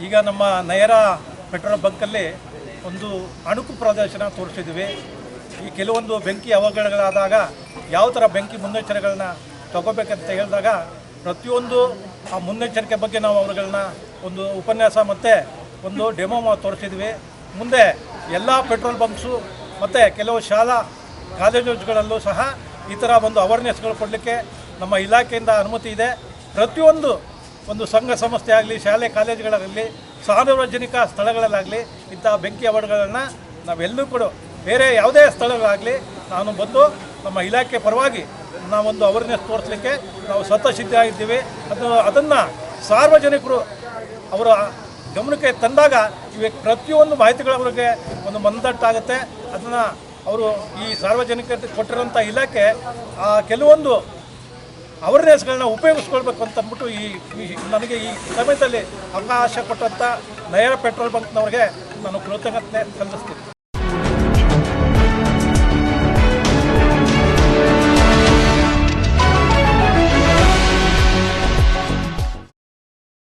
ಈಗ ನಮ್ಮ ನಯರ ಪೆಟ್ರೋಲ್ ಬಂಕಲ್ಲಿ ಒಂದು ಅಣುಕು ಪ್ರದರ್ಶನ ತೋರಿಸಿದ್ವಿ. ಈ ಕೆಲವೊಂದು ಬೆಂಕಿ ಅವಘಡಗಳಾದಾಗ ಯಾವ ಥರ ಬೆಂಕಿ ಮುನ್ನೆಚ್ಚರಿಕೆಗಳನ್ನ ತಗೋಬೇಕಂತ ಹೇಳಿದಾಗ ಪ್ರತಿಯೊಂದು ಆ ಮುನ್ನೆಚ್ಚರಿಕೆ ಬಗ್ಗೆ ನಾವು ಅವರುಗಳನ್ನ ಒಂದು ಉಪನ್ಯಾಸ ಮತ್ತು ಒಂದು ಡೆಮೋ ತೋರಿಸಿದ್ವಿ. ಮುಂದೆ ಎಲ್ಲ ಪೆಟ್ರೋಲ್ ಬಂಕ್ಸು ಮತ್ತು ಕೆಲವು ಶಾಲಾ ಕಾಲೇಜುಗಳಲ್ಲೂ ಸಹ ಈ ಥರ ಒಂದು ಅವೇರ್ನೆಸ್ಗಳು ಕೊಡಲಿಕ್ಕೆ ನಮ್ಮ ಇಲಾಖೆಯಿಂದ ಅನುಮತಿ ಇದೆ. ಪ್ರತಿಯೊಂದು ಒಂದು ಸಂಘ ಸಂಸ್ಥೆ ಆಗಲಿ, ಶಾಲೆ ಕಾಲೇಜುಗಳಾಗಲಿ, ಸಾರ್ವಜನಿಕ ಸ್ಥಳಗಳಲ್ಲಾಗಲಿ ಇಂಥ ಬೆಂಕಿ ಅವಘಡಗಳನ್ನು ನಾವೆಲ್ಲೂ ಕೂಡ ಬೇರೆ ಯಾವುದೇ ಸ್ಥಳಗಳಾಗಲಿ ನಾನು ಬಂದು ನಮ್ಮ ಇಲಾಖೆ ಪರವಾಗಿ ನಾವೊಂದು ಅವೇರ್ನೆಸ್ ತೋರಿಸಲಿಕ್ಕೆ ನಾವು ಸ್ವತಃಸಿದ್ಧರಾಗಿದ್ದೀವಿ. ಅದನ್ನು ಸಾರ್ವಜನಿಕರು ಅವರ ಗಮನಕ್ಕೆ ತಂದಾಗ ಇವಾಗ ಪ್ರತಿಯೊಂದು ಮಾಹಿತಿಗಳವರಿಗೆ ಒಂದು ಮನದಟ್ಟಾಗುತ್ತೆ. ಅದನ್ನು ಅವರು ಈ ಸಾರ್ವಜನಿಕರಿಗೆ ಕೊಟ್ಟಿರೋಂಥ ಇಲಾಖೆ ಕೆಲವೊಂದು ಅವೇರ್ನೆಸ್ಗಳನ್ನ ಉಪಯೋಗಿಸ್ಕೊಳ್ಬೇಕು ಅಂತ ಅಂದ್ಬಿಟ್ಟು ನನಗೆ ಈ ಸಮಯದಲ್ಲಿ ಅವಕಾಶ ಕೊಟ್ಟಂಥ ನಯರ ಪೆಟ್ರೋಲ್ ಬಂಕ್ನವ್ರಿಗೆ ನಾನು ಕೃತಜ್ಞತೆ ಸಲ್ಲಿಸ್ತೀನಿ.